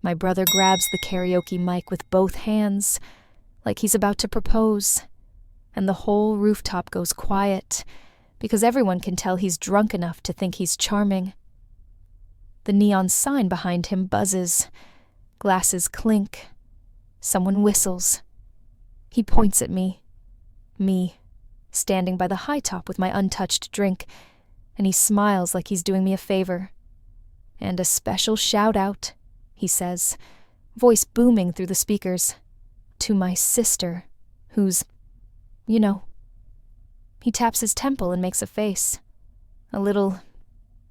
My brother grabs the karaoke mic with both hands, like he's about to propose, and the whole rooftop goes quiet, because everyone can tell he's drunk enough to think he's charming. The neon sign behind him buzzes. Glasses clink. Someone whistles. He points at me, standing by the high top with my untouched drink, and he smiles like he's doing me a favor. "And a special shout-out," he says, voice booming through the speakers, "to my sister, who's, you know." He taps his temple and makes a face. A little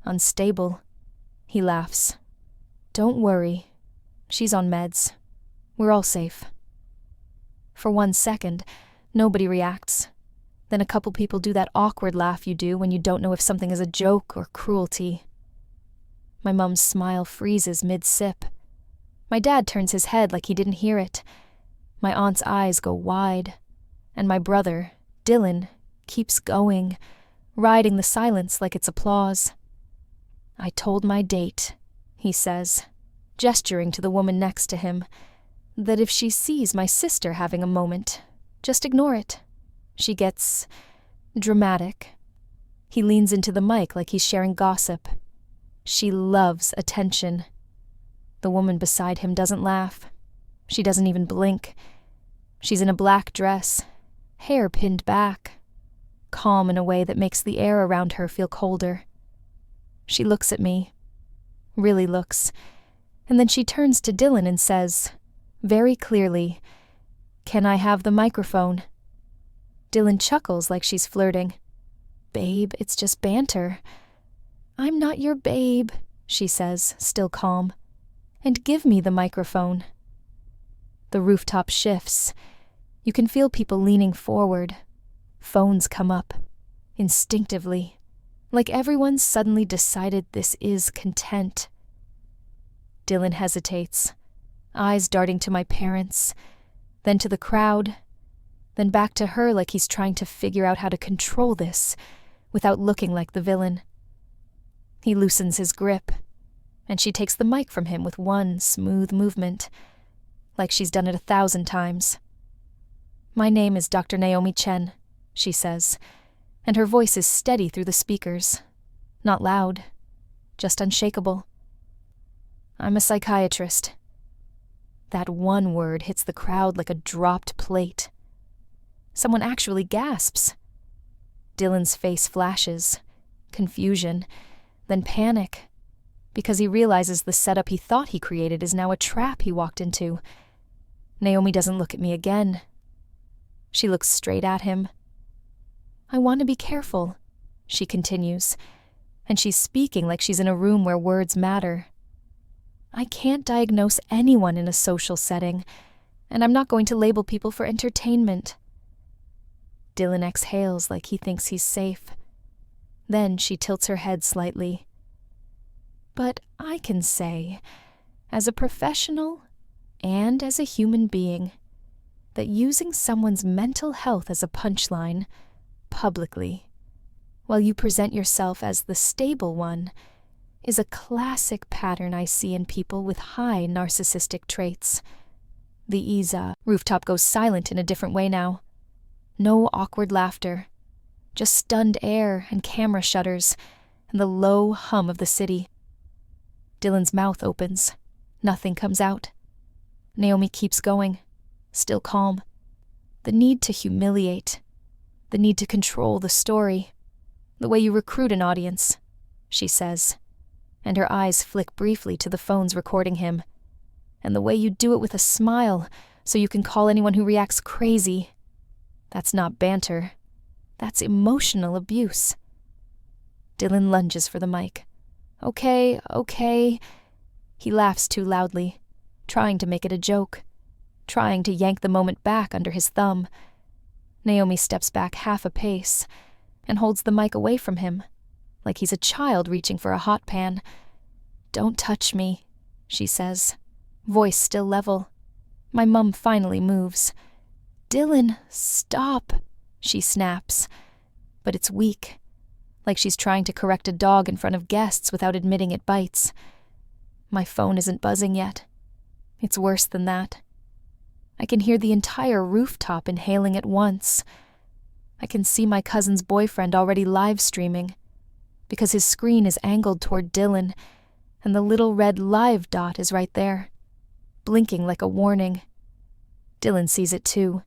unstable. He laughs. "Don't worry. She's on meds. We're all safe." For 1 second, nobody reacts. Then a couple people do that awkward laugh you do when you don't know if something is a joke or cruelty. My mum's smile freezes mid-sip. My dad turns his head like he didn't hear it. My aunt's eyes go wide. And my brother, Dylan, keeps going, riding the silence like it's applause. "I told my date," he says, gesturing to the woman next to him, "that if she sees my sister having a moment, just ignore it. She gets dramatic." He leans into the mic like he's sharing gossip. "She loves attention." The woman beside him doesn't laugh. She doesn't even blink. She's in a black dress, hair pinned back, calm in a way that makes the air around her feel colder. She looks at me, really looks, and then she turns to Dylan and says, very clearly, "Can I have the microphone?" Dylan chuckles like she's flirting. "Babe, it's just banter." "I'm not your babe," she says, still calm. "And give me the microphone." The rooftop shifts. You can feel people leaning forward. Phones come up, instinctively, like everyone's suddenly decided this is content. Dylan hesitates, eyes darting to my parents, then to the crowd, then back to her like he's trying to figure out how to control this without looking like the villain. He loosens his grip, and she takes the mic from him with one smooth movement, like she's done it 1,000 times. "My name is Dr. Naomi Chen," she says, and her voice is steady through the speakers, not loud, just unshakable. "I'm a psychiatrist." That one word hits the crowd like a dropped plate. Someone actually gasps. Dylan's face flashes, confusion, then panic, because he realizes the setup he thought he created is now a trap he walked into. Naomi doesn't look at me again. She looks straight at him. "I want to be careful," she continues, and she's speaking like she's in a room where words matter. "I can't diagnose anyone in a social setting, and I'm not going to label people for entertainment." Dylan exhales like he thinks he's safe. Then she tilts her head slightly. "But I can say, as a professional and as a human being, that using someone's mental health as a punchline, publicly, while you present yourself as the stable one, is a classic pattern I see in people with high narcissistic traits." The rooftop goes silent in a different way now. No awkward laughter, just stunned air and camera shutters and the low hum of the city. Dylan's mouth opens. Nothing comes out. Naomi keeps going, still calm. The need to humiliate, the need to control the story, the way you recruit an audience, she says, and her eyes flick briefly to the phones recording him, and the way you do it with a smile so you can call anyone who reacts crazy. That's not banter. That's emotional abuse. Dylan lunges for the mic. Okay. He laughs too loudly, trying to make it a joke, trying to yank the moment back under his thumb. Naomi steps back half a pace and holds the mic away from him, like he's a child reaching for a hot pan. "Don't touch me," she says, voice still level. My mum finally moves. "Dylan, stop," she snaps, but it's weak, like she's trying to correct a dog in front of guests without admitting it bites. My phone isn't buzzing yet. It's worse than that. I can hear the entire rooftop inhaling at once. I can see my cousin's boyfriend already live streaming, because his screen is angled toward Dylan, and the little red live dot is right there, blinking like a warning. Dylan sees it too.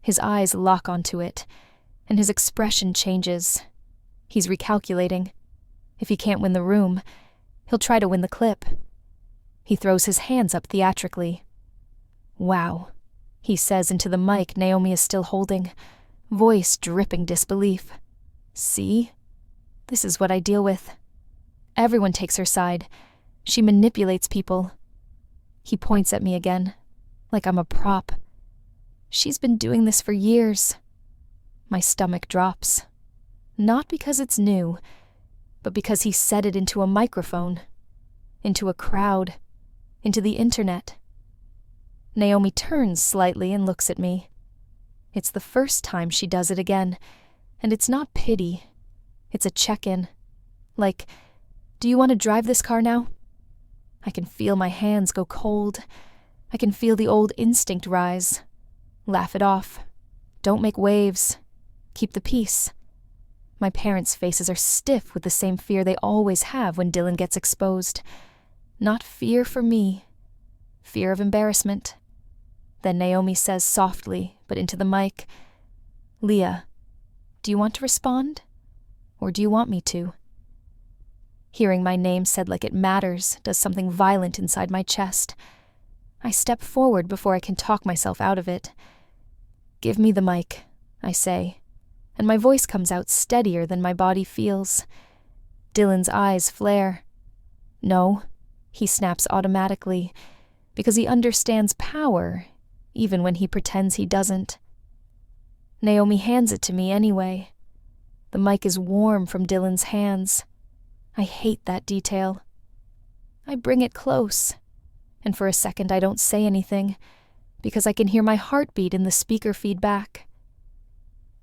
His eyes lock onto it, and his expression changes. He's recalculating. If he can't win the room, he'll try to win the clip. He throws his hands up theatrically. "Wow," he says into the mic Naomi is still holding, voice dripping disbelief. "See? This is what I deal with. Everyone takes her side. She manipulates people." He points at me again, like I'm a prop. "She's been doing this for years." My stomach drops. Not because it's new, but because he said it into a microphone, into a crowd, into the internet. Naomi turns slightly and looks at me. It's the first time she does it again, and it's not pity. It's a check-in. Like, "Do you want to drive this car now?" I can feel my hands go cold. I can feel the old instinct rise. Laugh it off. Don't make waves. Keep the peace. My parents' faces are stiff with the same fear they always have when Dylan gets exposed. Not fear for me. Fear of embarrassment. Then Naomi says softly, but into the mic, "Leah, do you want to respond? Or do you want me to?" Hearing my name said like it matters does something violent inside my chest. I step forward before I can talk myself out of it. "Give me the mic," I say, and my voice comes out steadier than my body feels. Dylan's eyes flare. "No," he snaps automatically, because he understands power, even when he pretends he doesn't. Naomi hands it to me anyway. The mic is warm from Dylan's hands. I hate that detail. I bring it close, and for a second I don't say anything, because I can hear my heartbeat in the speaker feedback.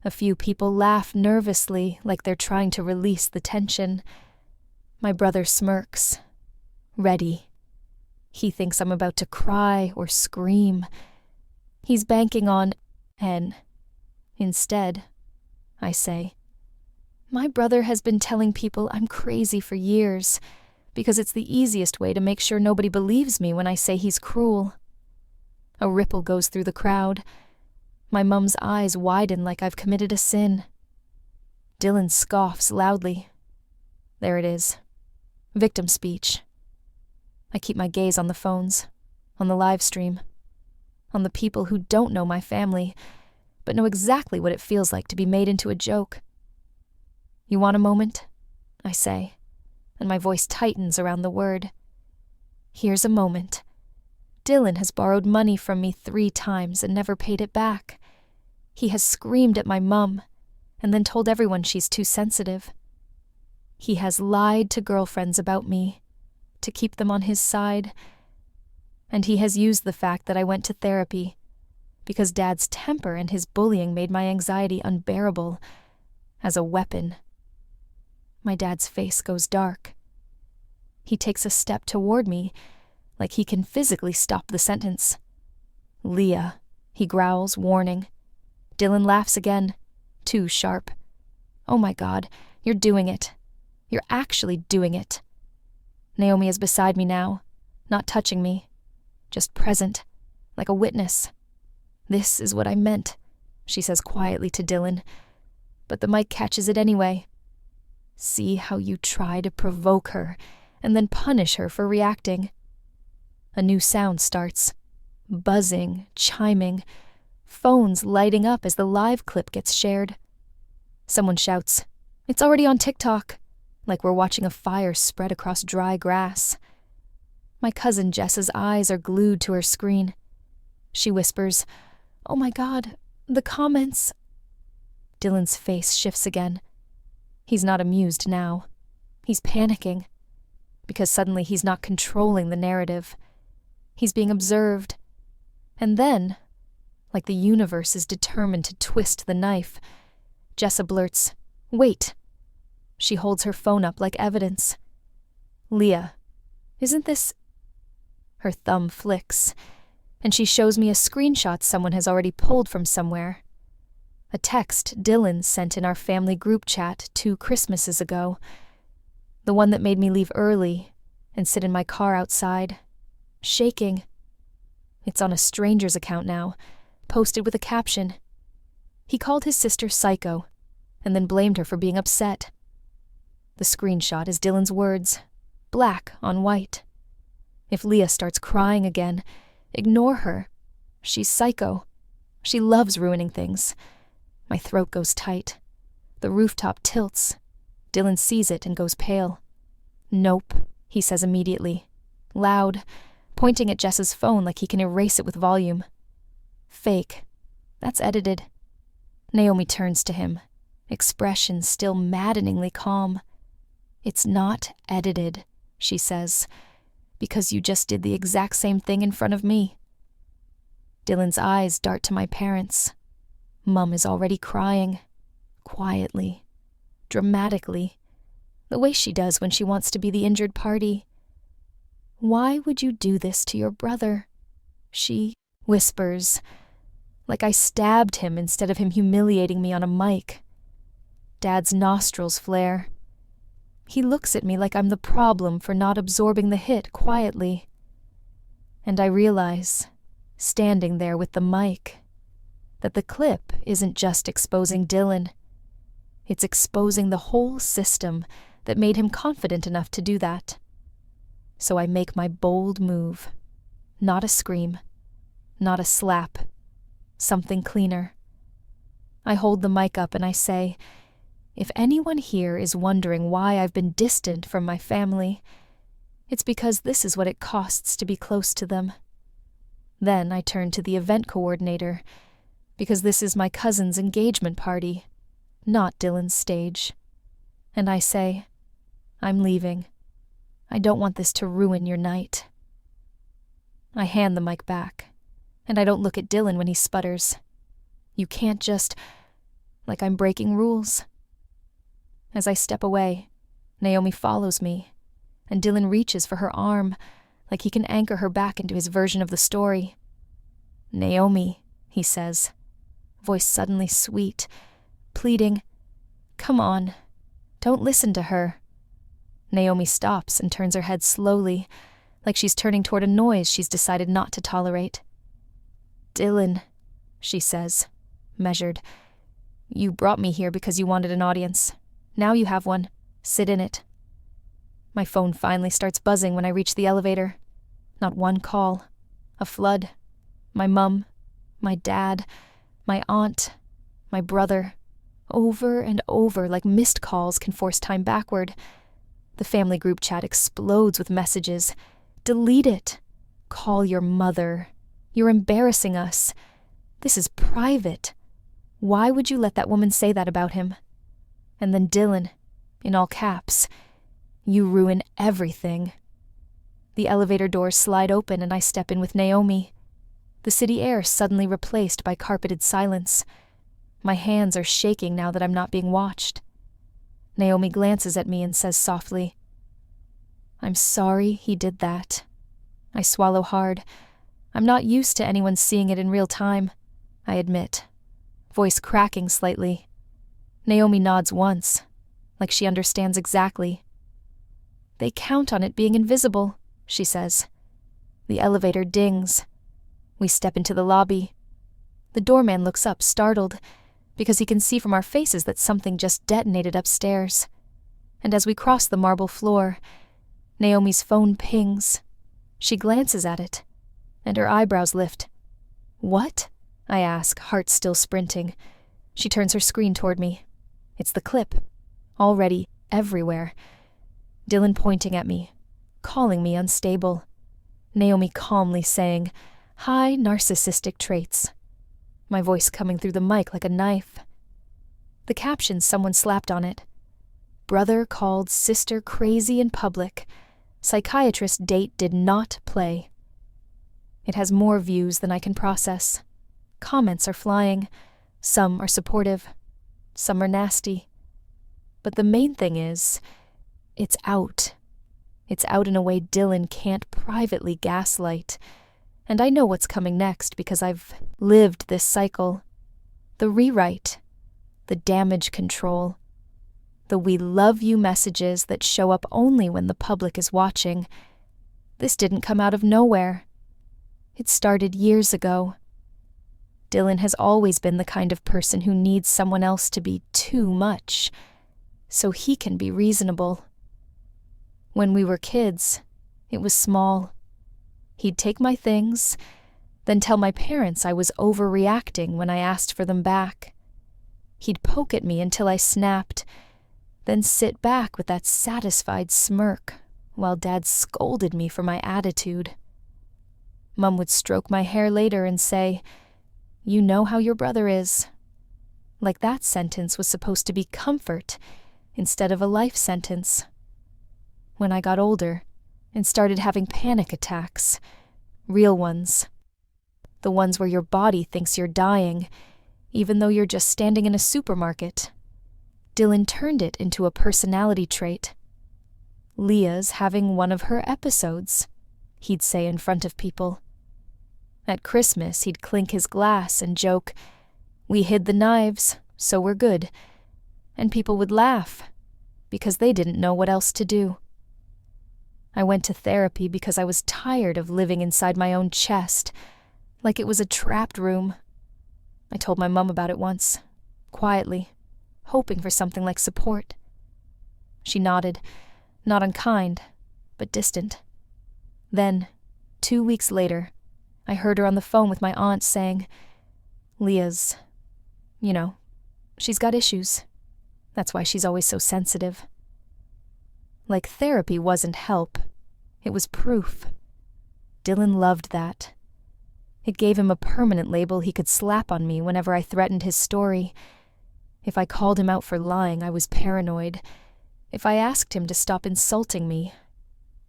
A few people laugh nervously, like they're trying to release the tension. My brother smirks. Ready. He thinks I'm about to cry or scream. He's banking on N. Instead, I say, "My brother has been telling people I'm crazy for years, because it's the easiest way to make sure nobody believes me when I say he's cruel." A ripple goes through the crowd. My mum's eyes widen like I've committed a sin. Dylan scoffs loudly. There it is. Victim speech. I keep my gaze on the phones, on the live stream, on the people who don't know my family, but know exactly what it feels like to be made into a joke. "You want a moment?" I say, and my voice tightens around the word. Here's a moment. Dylan has borrowed money from me 3 times and never paid it back. He has screamed at my mum, and then told everyone she's too sensitive. He has lied to girlfriends about me, to keep them on his side. And he has used the fact that I went to therapy, because Dad's temper and his bullying made my anxiety unbearable, as a weapon. My dad's face goes dark. He takes a step toward me, like he can physically stop the sentence. "Leah," he growls, warning. Dylan laughs again, too sharp. "Oh my God, you're doing it. You're actually doing it." Naomi is beside me now, not touching me, just present, like a witness. "This is what I meant," she says quietly to Dylan, but the mic catches it anyway. "See how you try to provoke her and then punish her for reacting." A new sound starts. Buzzing, chiming, phones lighting up as the live clip gets shared. Someone shouts, "It's already on TikTok," like we're watching a fire spread across dry grass. My cousin Jess's eyes are glued to her screen. She whispers, "Oh my God, the comments." Dylan's face shifts again. He's not amused now. He's panicking, because suddenly he's not controlling the narrative. He's being observed. And then, like the universe is determined to twist the knife, Jessa blurts, "Wait." She holds her phone up like evidence. "Leah, isn't this..." Her thumb flicks, and she shows me a screenshot someone has already pulled from somewhere. A text Dylan sent in our family group chat 2 Christmases ago. The one that made me leave early and sit in my car outside, shaking. It's on a stranger's account now, posted with a caption. He called his sister psycho, and then blamed her for being upset. The screenshot is Dylan's words, black on white. If Leah starts crying again, ignore her. She's psycho. She loves ruining things. My throat goes tight. The rooftop tilts. Dylan sees it and goes pale. Nope, he says immediately, loud, pointing at Jess's phone like he can erase it with volume. Fake. That's edited. Naomi turns to him, expression still maddeningly calm. It's not edited, she says, because you just did the exact same thing in front of me. Dylan's eyes dart to my parents. Mum is already crying, quietly, dramatically, the way she does when she wants to be the injured party. Why would you do this to your brother? She whispers, like I stabbed him instead of him humiliating me on a mic. Dad's nostrils flare. He looks at me like I'm the problem for not absorbing the hit quietly. And I realize, standing there with the mic, that the clip isn't just exposing Dylan. It's exposing the whole system that made him confident enough to do that. So I make my bold move. Not a scream. Not a slap. Something cleaner. I hold the mic up and I say, if anyone here is wondering why I've been distant from my family, it's because this is what it costs to be close to them. Then I turn to the event coordinator, because this is my cousin's engagement party, not Dylan's stage. And I say, I'm leaving. I don't want this to ruin your night. I hand the mic back, and I don't look at Dylan when he sputters. You can't just, like I'm breaking rules. As I step away, Naomi follows me, and Dylan reaches for her arm, like he can anchor her back into his version of the story. Naomi, he says, voice suddenly sweet, pleading, come on, don't listen to her. Naomi stops and turns her head slowly, like she's turning toward a noise she's decided not to tolerate. Dylan, she says, measured, you brought me here because you wanted an audience. Now you have one. Sit in it. My phone finally starts buzzing when I reach the elevator. Not one call. A flood. My mum, my dad, my aunt, my brother. Over and over, like missed calls can force time backward. The family group chat explodes with messages. Delete it. Call your mother. You're embarrassing us. This is private. Why would you let that woman say that about him? And then Dylan, in all caps, you ruin everything. The elevator doors slide open and I step in with Naomi. The city air suddenly replaced by carpeted silence. My hands are shaking now that I'm not being watched. Naomi glances at me and says softly, I'm sorry he did that. I swallow hard. I'm not used to anyone seeing it in real time, I admit, voice cracking slightly. Naomi nods once, like she understands exactly. They count on it being invisible, she says. The elevator dings. We step into the lobby. The doorman looks up, startled, because he can see from our faces that something just detonated upstairs. And as we cross the marble floor, Naomi's phone pings. She glances at it, and her eyebrows lift. What? I ask, heart still sprinting. She turns her screen toward me. It's the clip. Already everywhere. Dylan pointing at me, calling me unstable. Naomi calmly saying, high narcissistic traits. My voice coming through the mic like a knife. The caption someone slapped on it. Brother called sister crazy in public. Psychiatrist date did not play. It has more views than I can process. Comments are flying. Some are supportive. Some are nasty. But the main thing is, it's out. It's out in a way Dylan can't privately gaslight. And I know what's coming next because I've lived this cycle. The rewrite. The damage control. The "we love you" messages that show up only when the public is watching. This didn't come out of nowhere. It started years ago. Dylan has always been the kind of person who needs someone else to be too much, so he can be reasonable. When we were kids, it was small. He'd take my things, then tell my parents I was overreacting when I asked for them back. He'd poke at me until I snapped, then sit back with that satisfied smirk while Dad scolded me for my attitude. Mum would stroke my hair later and say, "You know how your brother is." Like that sentence was supposed to be comfort instead of a life sentence. When I got older and started having panic attacks, real ones, the ones where your body thinks you're dying, even though you're just standing in a supermarket, Dylan turned it into a personality trait. "Leah's having one of her episodes," he'd say in front of people. At Christmas, he'd clink his glass and joke, "We hid the knives, so we're good." And people would laugh, because they didn't know what else to do. I went to therapy because I was tired of living inside my own chest, like it was a trapped room. I told my mum about it once, quietly, hoping for something like support. She nodded, not unkind, but distant. Then, 2 weeks later, I heard her on the phone with my aunt saying, "Leah's, she's got issues. That's why she's always so sensitive." Like therapy wasn't help. It was proof. Dylan loved that. It gave him a permanent label he could slap on me whenever I threatened his story. If I called him out for lying, I was paranoid. If I asked him to stop insulting me,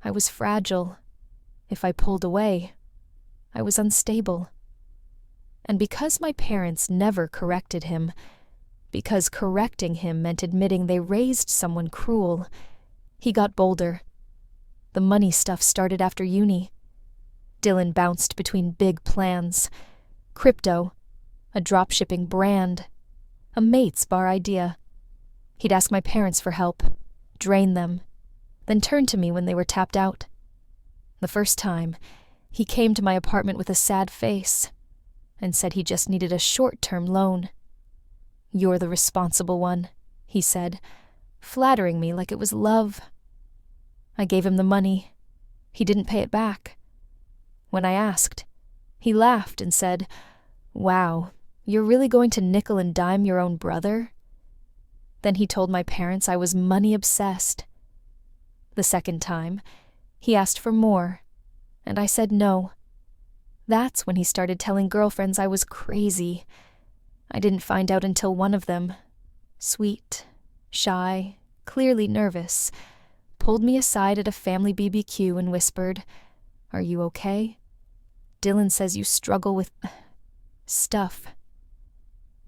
I was fragile. If I pulled away, I was unstable. And because my parents never corrected him, because correcting him meant admitting they raised someone cruel, he got bolder. The money stuff started after uni. Dylan bounced between big plans. Crypto, a dropshipping brand, a mate's bar idea. He'd ask my parents for help, drain them, then turn to me when they were tapped out. The first time, he came to my apartment with a sad face and said he just needed a short-term loan. "You're the responsible one," he said, flattering me like it was love. I gave him the money. He didn't pay it back. When I asked, he laughed and said, "Wow, you're really going to nickel and dime your own brother?" Then he told my parents I was money-obsessed. The second time, he asked for more, and I said no. That's when he started telling girlfriends I was crazy. I didn't find out until one of them, sweet, shy, clearly nervous, pulled me aside at a family BBQ and whispered, "Are you okay? Dylan says you struggle with stuff."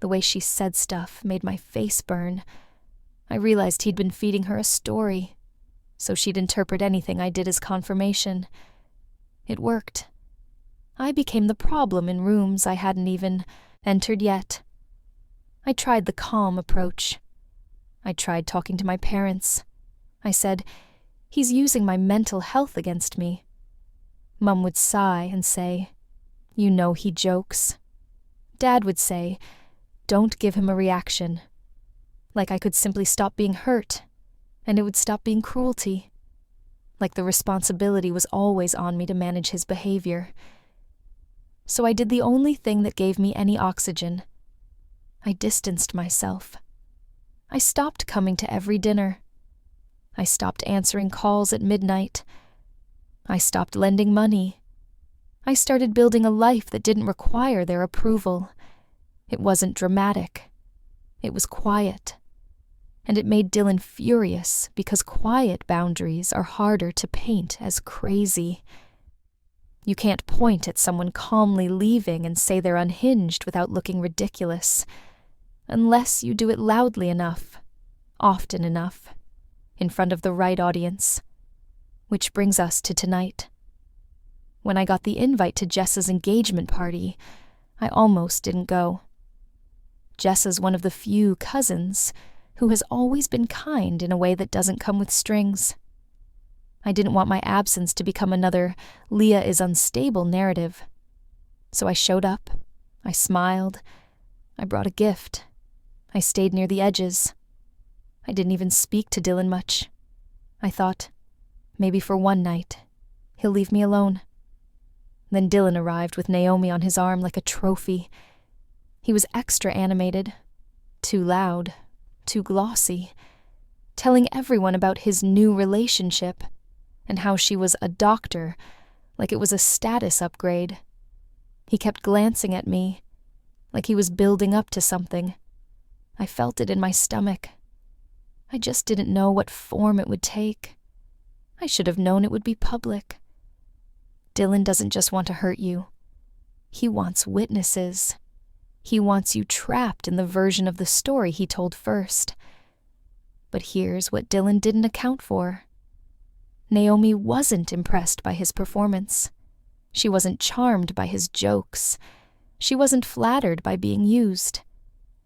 The way she said stuff made my face burn. I realized he'd been feeding her a story, so she'd interpret anything I did as confirmation. It worked. I became the problem in rooms I hadn't even entered yet. I tried the calm approach. I tried talking to my parents. I said, "He's using my mental health against me." Mum would sigh and say, "You know he jokes." Dad would say, "Don't give him a reaction." Like I could simply stop being hurt, and it would stop being cruelty. Like the responsibility was always on me to manage his behavior. So I did the only thing that gave me any oxygen. I distanced myself. I stopped coming to every dinner. I stopped answering calls at midnight. I stopped lending money. I started building a life that didn't require their approval. It wasn't dramatic. It was quiet. And it made Dylan furious because quiet boundaries are harder to paint as crazy. You can't point at someone calmly leaving and say they're unhinged without looking ridiculous, unless you do it loudly enough, often enough, in front of the right audience. Which brings us to tonight. When I got the invite to Jessa's engagement party, I almost didn't go. Jessa's one of the few cousins who has always been kind in a way that doesn't come with strings. I didn't want my absence to become another Leah is unstable narrative. So I showed up, I smiled, I brought a gift, I stayed near the edges. I didn't even speak to Dylan much. I thought, maybe for one night, he'll leave me alone. Then Dylan arrived with Naomi on his arm like a trophy. He was extra animated, too loud, too glossy, telling everyone about his new relationship and how she was a doctor, like it was a status upgrade. He kept glancing at me, like he was building up to something. I felt it in my stomach. I just didn't know what form it would take. I should have known it would be public. Dylan doesn't just want to hurt you. He wants witnesses. He wants you trapped in the version of the story he told first. But here's what Dylan didn't account for. Naomi wasn't impressed by his performance. She wasn't charmed by his jokes. She wasn't flattered by being used.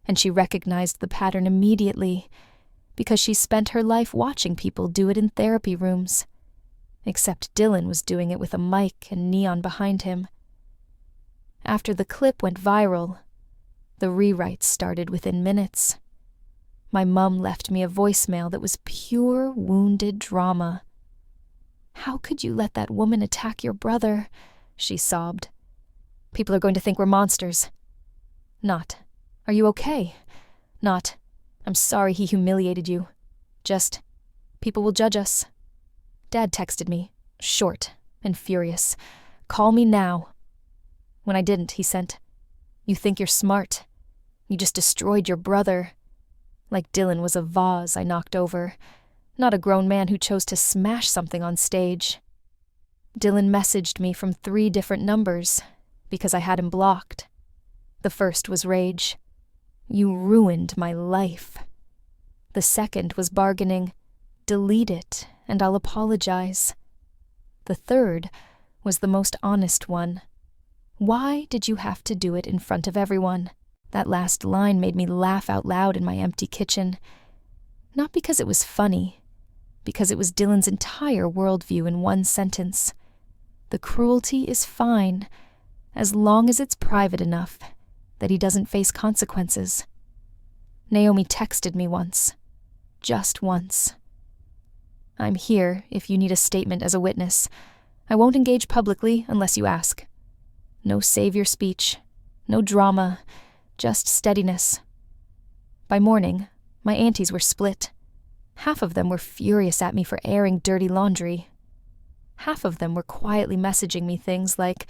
And she recognized the pattern immediately, because she spent her life watching people do it in therapy rooms. Except Dylan was doing it with a mic and neon behind him. After the clip went viral, the rewrites started within minutes. My mum left me a voicemail that was pure wounded drama. "How could you let that woman attack your brother?" she sobbed. "People are going to think we're monsters." Not, "Are you okay?" Not, "I'm sorry he humiliated you." Just, "People will judge us." Dad texted me, short and furious, "Call me now." When I didn't, he sent, "You think you're smart. You just destroyed your brother." Like Dylan was a vase I knocked over, not a grown man who chose to smash something on stage. Dylan messaged me from 3 different numbers because I had him blocked. The first was rage. "You ruined my life." The second was bargaining, "Delete it and I'll apologize." The third was the most honest one. "Why did you have to do it in front of everyone?" That last line made me laugh out loud in my empty kitchen. Not because it was funny, because it was Dylan's entire worldview in one sentence. The cruelty is fine, as long as it's private enough that he doesn't face consequences. Naomi texted me once. Just once. "I'm here if you need a statement as a witness. I won't engage publicly unless you ask. No savior speech, no drama, just steadiness." By morning, my aunties were split. Half of them were furious at me for airing dirty laundry. Half of them were quietly messaging me things like,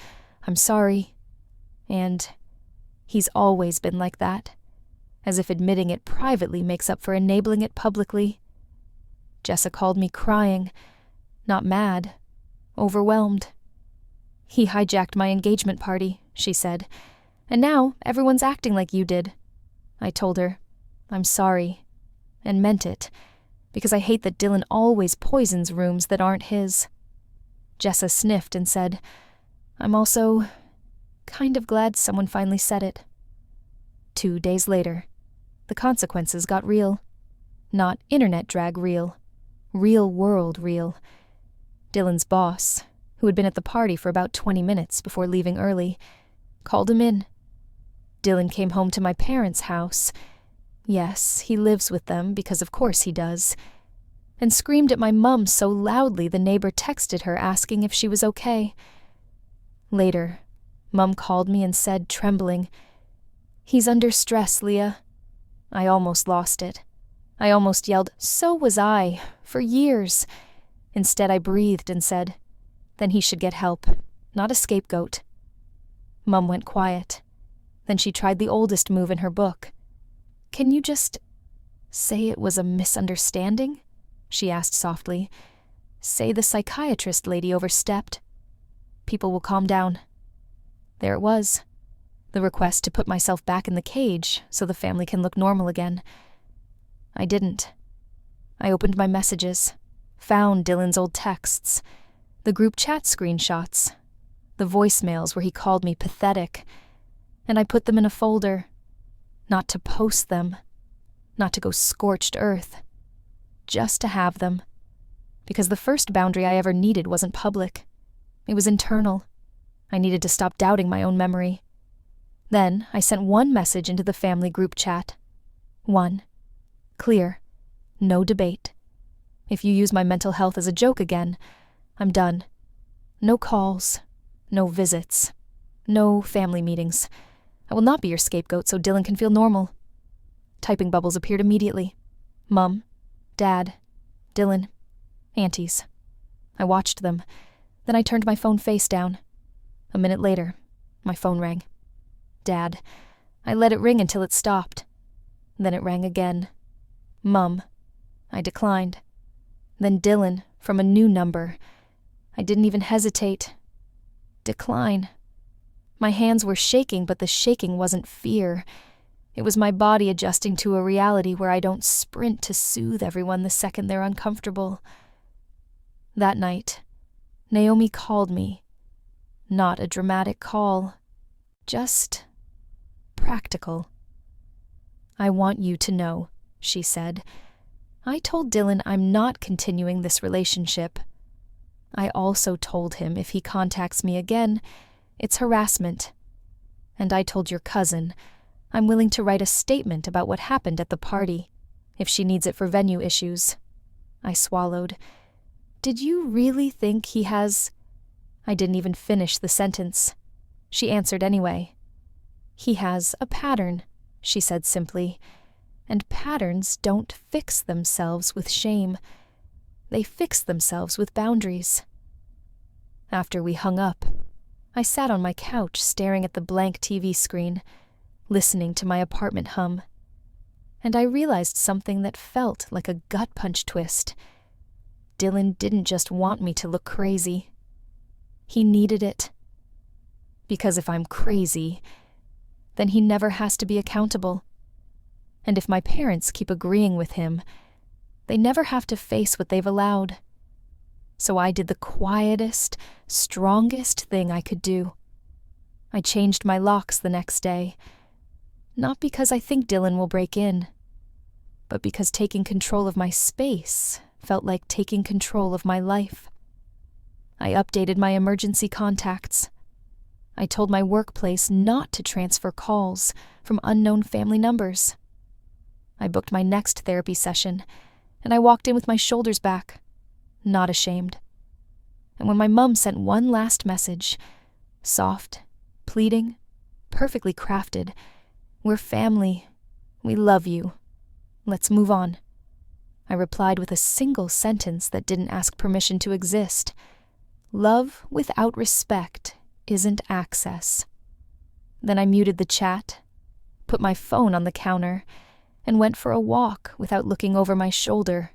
"I'm sorry," and "He's always been like that," as if admitting it privately makes up for enabling it publicly. Jessa called me crying, not mad, overwhelmed. "He hijacked my engagement party," she said, "and now everyone's acting like you did." I told her, "I'm sorry," and meant it, because I hate that Dylan always poisons rooms that aren't his. Jessa sniffed and said, "I'm also kind of glad someone finally said it." 2 days later, the consequences got real. Not internet drag real. Real world real. Dylan's boss, who had been at the party for about 20 minutes before leaving early, called him in. Dylan came home to my parents' house. Yes, he lives with them because of course he does. And screamed at my mum so loudly the neighbor texted her asking if she was okay. Later, Mum called me and said, trembling, "He's under stress, Leah." I almost lost it. I almost yelled, "So was I, for years." Instead, I breathed and said, "Then he should get help, not a scapegoat." Mum went quiet. Then she tried the oldest move in her book. "Can you just say it was a misunderstanding?" she asked softly. "Say the psychiatrist lady overstepped. People will calm down." There it was. The request to put myself back in the cage so the family can look normal again. I didn't. I opened my messages, found Dylan's old texts, the group chat screenshots, the voicemails where he called me pathetic, and I put them in a folder, not to post them, not to go scorched earth, just to have them, because the first boundary I ever needed wasn't public. It was internal. I needed to stop doubting my own memory. Then I sent one message into the family group chat. One. Clear. No debate. If you use my mental health as a joke again, I'm done. No calls. No visits. No family meetings. I will not be your scapegoat so Dylan can feel normal. Typing bubbles appeared immediately. Mum, Dad, Dylan, aunties. I watched them. Then I turned my phone face down. A minute later, my phone rang. Dad. I let it ring until it stopped. Then it rang again. Mum. I declined. Then Dylan, from a new number. I didn't even hesitate. Decline. My hands were shaking, but the shaking wasn't fear. It was my body adjusting to a reality where I don't sprint to soothe everyone the second they're uncomfortable. That night, Naomi called me. Not a dramatic call, just practical. I want you to know, she said. I told Dylan I'm not continuing this relationship. I also told him if he contacts me again, it's harassment. And I told your cousin I'm willing to write a statement about what happened at the party, if she needs it for venue issues. I swallowed. Did you really think he has... I didn't even finish the sentence. She answered anyway. He has a pattern, she said simply, and patterns don't fix themselves with shame. They fix themselves with boundaries. After we hung up, I sat on my couch staring at the blank TV screen, listening to my apartment hum. And I realized something that felt like a gut punch twist. Dylan didn't just want me to look crazy. He needed it. Because if I'm crazy, then he never has to be accountable. And if my parents keep agreeing with him, they never have to face what they've allowed. So I did the quietest, strongest thing I could do. I changed my locks the next day. Not because I think Dylan will break in, but because taking control of my space felt like taking control of my life. I updated my emergency contacts. I told my workplace not to transfer calls from unknown family numbers. I booked my next therapy session, and I walked in with my shoulders back, not ashamed. And when my mum sent one last message, soft, pleading, perfectly crafted, "We're family. We love you. Let's move on," I replied with a single sentence that didn't ask permission to exist. Love without respect isn't access. Then I muted the chat, put my phone on the counter, and went for a walk without looking over my shoulder,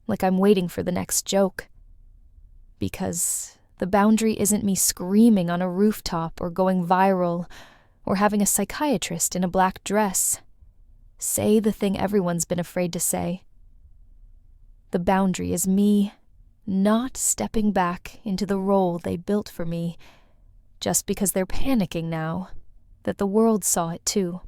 like I'm waiting for the next joke. Because the boundary isn't me screaming on a rooftop or going viral or having a psychiatrist in a black dress say the thing everyone's been afraid to say. The boundary is me not stepping back into the role they built for me just because they're panicking now that the world saw it too.